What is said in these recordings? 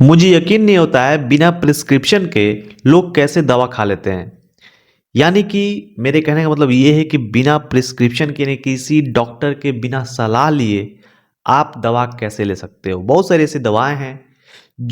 मुझे यकीन नहीं होता है बिना प्रिस्क्रिप्शन के लोग कैसे दवा खा लेते हैं। यानी कि मेरे कहने का मतलब ये है कि बिना प्रिस्क्रिप्शन के यानी किसी डॉक्टर के बिना सलाह लिए आप दवा कैसे ले सकते हो। बहुत सारी ऐसी दवाएं हैं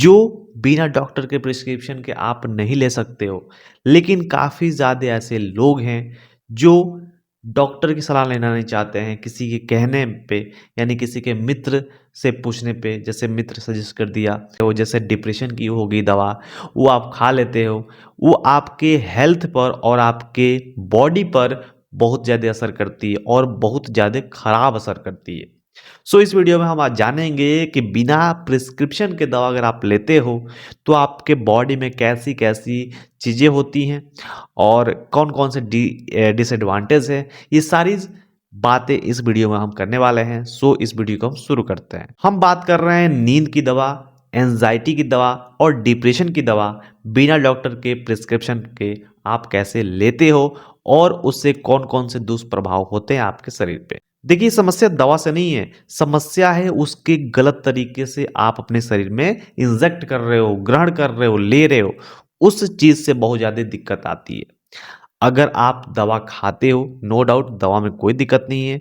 जो बिना डॉक्टर के प्रिस्क्रिप्शन के आप नहीं ले सकते हो, लेकिन काफ़ी ज़्यादा ऐसे लोग हैं जो डॉक्टर की सलाह लेना नहीं चाहते हैं किसी के कहने पे, यानी किसी के मित्र से पूछने पे। जैसे मित्र सजेस्ट कर दिया, वो जैसे डिप्रेशन की हो गई दवा, वो आप खा लेते हो, वो आपके हेल्थ पर और आपके बॉडी पर बहुत ज़्यादा असर करती है और बहुत ज़्यादा खराब असर करती है। सो इस वीडियो में हम आज जानेंगे कि बिना प्रिस्क्रिप्शन के दवा अगर आप लेते हो तो आपके बॉडी में कैसी कैसी चीज़ें होती हैं और कौन कौन से डिसएडवांटेज है, ये सारी बातें इस वीडियो में हम करने वाले हैं। सो इस वीडियो को हम शुरू करते हैं। हम बात कर रहे हैं नींद की दवा, एंजाइटी की दवा और डिप्रेशन की दवा बिना डॉक्टर के प्रिस्क्रिप्शन के आप कैसे लेते हो और उससे कौन कौन से दुष्प्रभाव होते हैं आपके शरीर पे। देखिए, समस्या दवा से नहीं है, समस्या है उसके गलत तरीके से आप अपने शरीर में इंजेक्ट कर रहे हो, ग्रहण कर रहे हो, ले रहे हो, उस चीज से बहुत ज्यादा दिक्कत आती है। अगर आप दवा खाते हो, नो डाउट दवा में कोई दिक्कत नहीं है।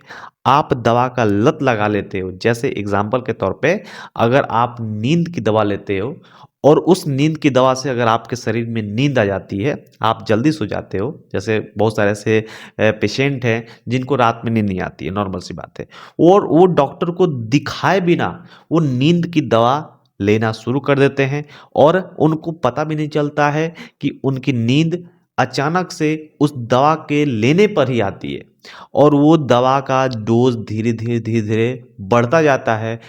आप दवा का लत लगा लेते हो, जैसे एग्जाम्पल के तौर पे अगर आप नींद की दवा लेते हो और उस नींद की दवा से अगर आपके शरीर में नींद आ जाती है, आप जल्दी सो जाते हो। जैसे बहुत सारे ऐसे पेशेंट हैं जिनको रात में नींद नहीं आती है, नॉर्मल सी बात है, और वो डॉक्टर को दिखाए बिना वो नींद की दवा लेना शुरू कर देते हैं और उनको पता भी नहीं चलता है कि उनकी नींद अचानक से उस दवा के लेने पर ही आती है और वो दवा का डोज धीरे धीरे बढ़ता जाता है।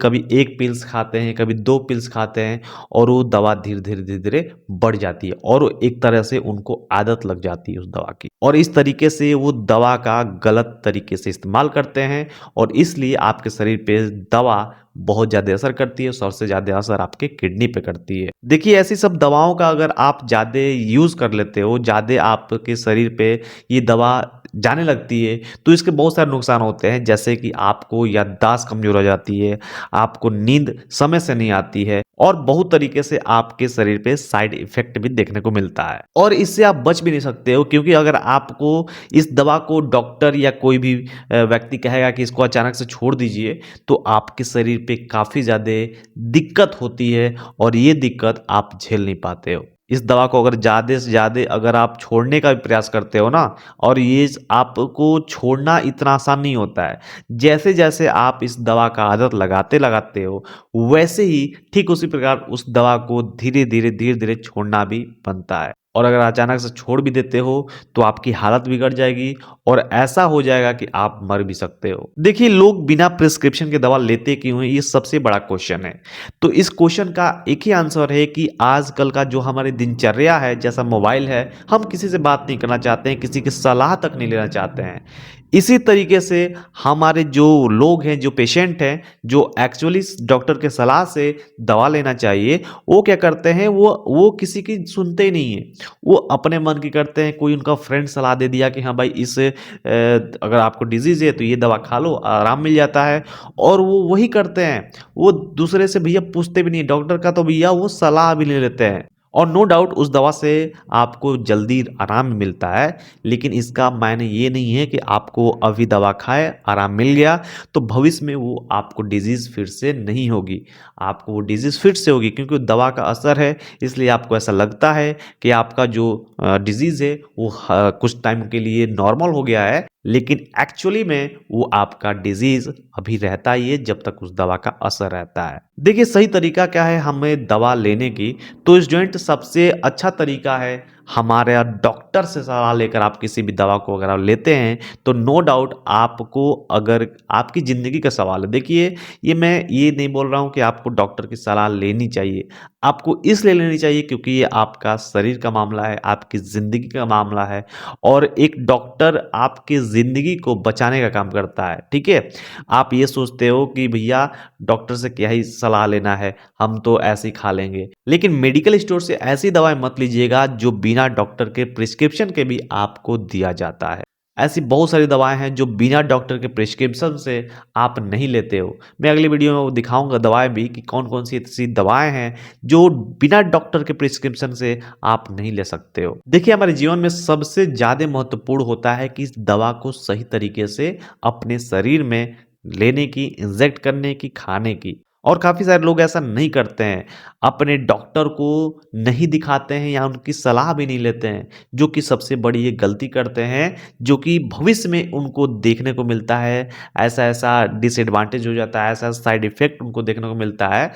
कभी एक पिल्स खाते हैं, कभी दो पिल्स खाते हैं और वो दवा धीरे धीरे बढ़ जाती है और वो एक तरह से उनको आदत लग जाती है उस दवा की, और इस तरीके से वो दवा का गलत तरीके से इस्तेमाल करते हैं और इसलिए आपके शरीर पे दवा बहुत ज़्यादा असर करती है। सबसे ज़्यादा असर आपके किडनी पे करती है। देखिए, ऐसी सब दवाओं का अगर आप ज़्यादा यूज़ कर लेते हो, ज़्यादा आपके शरीर पे ये दवा जाने लगती है, तो इसके बहुत सारे नुकसान होते हैं। जैसे कि आपको याददाश्त कमज़ोर हो जाती है, आपको नींद समय से नहीं आती है और बहुत तरीके से आपके शरीर पे साइड इफ़ेक्ट भी देखने को मिलता है और इससे आप बच भी नहीं सकते हो, क्योंकि अगर आपको इस दवा को डॉक्टर या कोई भी व्यक्ति कहेगा कि इसको अचानक से छोड़ दीजिए, तो आपके शरीर पे काफ़ी ज़्यादा दिक्कत होती है और ये दिक्कत आप झेल नहीं पाते हो। इस दवा को अगर ज़्यादा से ज़्यादा अगर आप छोड़ने का भी प्रयास करते हो ना, और ये आपको छोड़ना इतना आसान नहीं होता है। जैसे-जैसे आप इस दवा का आदत लगाते हो, वैसे ही ठीक उसी प्रकार उस दवा को धीरे-धीरे छोड़ना भी बनता है। और अगर अचानक से छोड़ भी देते हो, तो आपकी हालत बिगड़ जाएगी और ऐसा हो जाएगा कि आप मर भी सकते हो। देखिए, लोग बिना प्रिस्क्रिप्शन के दवा लेते क्यों हैं? ये सबसे बड़ा क्वेश्चन है। तो इस क्वेश्चन का एक ही आंसर है कि आजकल का जो हमारी दिनचर्या है, जैसा मोबाइल है, हम किसी से बात नहीं करना चाहते हैं, किसी की सलाह तक नहीं लेना चाहते हैं। इसी तरीके से हमारे जो लोग हैं, जो पेशेंट हैं, जो एक्चुअली डॉक्टर के सलाह से दवा लेना चाहिए, वो क्या करते हैं, वो किसी की सुनते ही नहीं है। वो अपने मन की करते हैं। कोई उनका फ्रेंड सलाह दे दिया कि हाँ भाई, अगर आपको डिजीज़ है तो ये दवा खा लो, आराम मिल जाता है, और वो वही करते हैं। वो दूसरे से भैया पूछते भी नहीं, डॉक्टर का तो भैया वो सलाह भी नहीं लेते हैं। और नो डाउट उस दवा से आपको जल्दी आराम मिलता है, लेकिन इसका मायने ये नहीं है कि आपको अभी दवा खाए, आराम मिल गया, तो भविष्य में वो आपको डिजीज़ फिर से नहीं होगी। आपको वो डिजीज़ फिर से होगी, क्योंकि दवा का असर है, इसलिए आपको ऐसा लगता है कि आपका जो डिजीज़ है वो कुछ टाइम के लिए नॉर्मल हो गया है, लेकिन एक्चुअली में वो आपका डिजीज़ अभी रहता ही है जब तक उस दवा का असर रहता है। देखिए, सही तरीका क्या है हमें दवा लेने की? तो स्टूडेंट, सबसे अच्छा तरीका है हमारे डॉक्टर से सलाह लेकर आप किसी भी दवा को अगर आप लेते हैं, तो नो डाउट आपको, अगर आपकी ज़िंदगी का सवाल है, देखिए, ये मैं ये नहीं बोल रहा हूँ कि आपको डॉक्टर की सलाह लेनी चाहिए। आपको इसलिए लेनी चाहिए क्योंकि ये आपका शरीर का मामला है, आपकी ज़िंदगी का मामला है, और एक डॉक्टर आपकी ज़िंदगी को बचाने का काम करता है, ठीक है? आप ये सोचते हो कि भैया डॉक्टर से क्या ही सलाह लेना है, हम तो ऐसे ही खा लेंगे। लेकिन मेडिकल स्टोर से ऐसी दवाएँ मत लीजिएगा जो बिना डॉक्टर के प्रिस्क्रिप्शन के भी आपको दिया जाता है। ऐसी बहुत सारी दवाएँ हैं जो बिना डॉक्टर के प्रिस्क्रिप्शन से आप नहीं लेते हो। मैं अगली वीडियो में वो दिखाऊँगा दवाएँ भी कि कौन-कौन सी ऐसी दवाएँ हैं जो बिना डॉक्टर के प्रिस्क्रिप्शन से आप नहीं ले सकते हो। देखिए हमारे जीवन में सबसे ज़्यादा महत्वपूर्ण होता है कि इस दवा को सही तरीके से अपने शरीर में लेने की, इंजेक्ट करने की, खाने की। और काफ़ी सारे लोग ऐसा नहीं करते हैं, अपने डॉक्टर को नहीं दिखाते हैं या उनकी सलाह भी नहीं लेते हैं, जो कि सबसे बड़ी ये गलती करते हैं, जो कि भविष्य में उनको देखने को मिलता है, ऐसा-ऐसा डिसएडवांटेज हो जाता है, ऐसा साइड इफ़ेक्ट उनको देखने को मिलता है,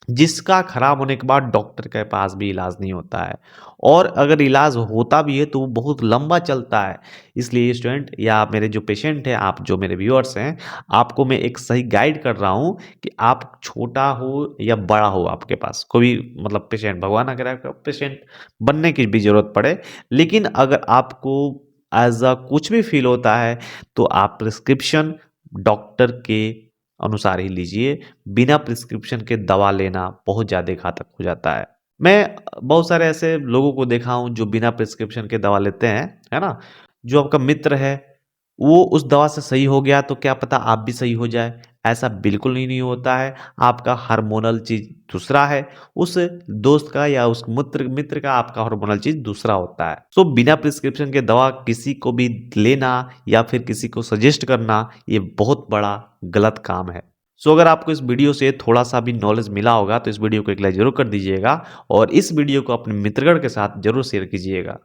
जिसका खराब होने के बाद डॉक्टर के पास भी इलाज नहीं होता है और अगर इलाज होता भी है तो वो बहुत लंबा चलता है। इसलिए स्टूडेंट या मेरे जो पेशेंट हैं, आप जो मेरे व्यूअर्स हैं, आपको मैं एक सही गाइड कर रहा हूँ कि आप छोटा हो या बड़ा हो आपके पास कोई भी मतलब पेशेंट, भगवान ना करे आपका पेशेंट बनने की भी ज़रूरत पड़े, लेकिन अगर आपको एज़ अ कुछ भी फ़ील होता है तो आप प्रिस्क्रिप्शन डॉक्टर के अनुसार ही लीजिए। बिना प्रिस्क्रिप्शन के दवा लेना बहुत ज़्यादा घातक हो जाता है। मैं बहुत सारे ऐसे लोगों को देखा हूँ जो बिना प्रिस्क्रिप्शन के दवा लेते हैं, है ना? जो आपका मित्र है, वो उस दवा से सही हो गया तो क्या पता आप भी सही हो जाए, ऐसा बिल्कुल ही नहीं होता है। आपका हार्मोनल चीज़ दूसरा है, उस दोस्त का या उस मित्र मित्र का आपका हार्मोनल चीज़ दूसरा होता है। सो बिना प्रिस्क्रिप्शन के दवा किसी को भी लेना या फिर किसी को सजेस्ट करना, ये बहुत बड़ा गलत काम है। सो अगर आपको इस वीडियो से थोड़ा-सा भी नॉलेज मिला होगा, तो इस वीडियो को एक लाइक ज़रूर कर दीजिएगा और इस वीडियो को अपने मित्रगण के साथ ज़रूर शेयर कीजिएगा।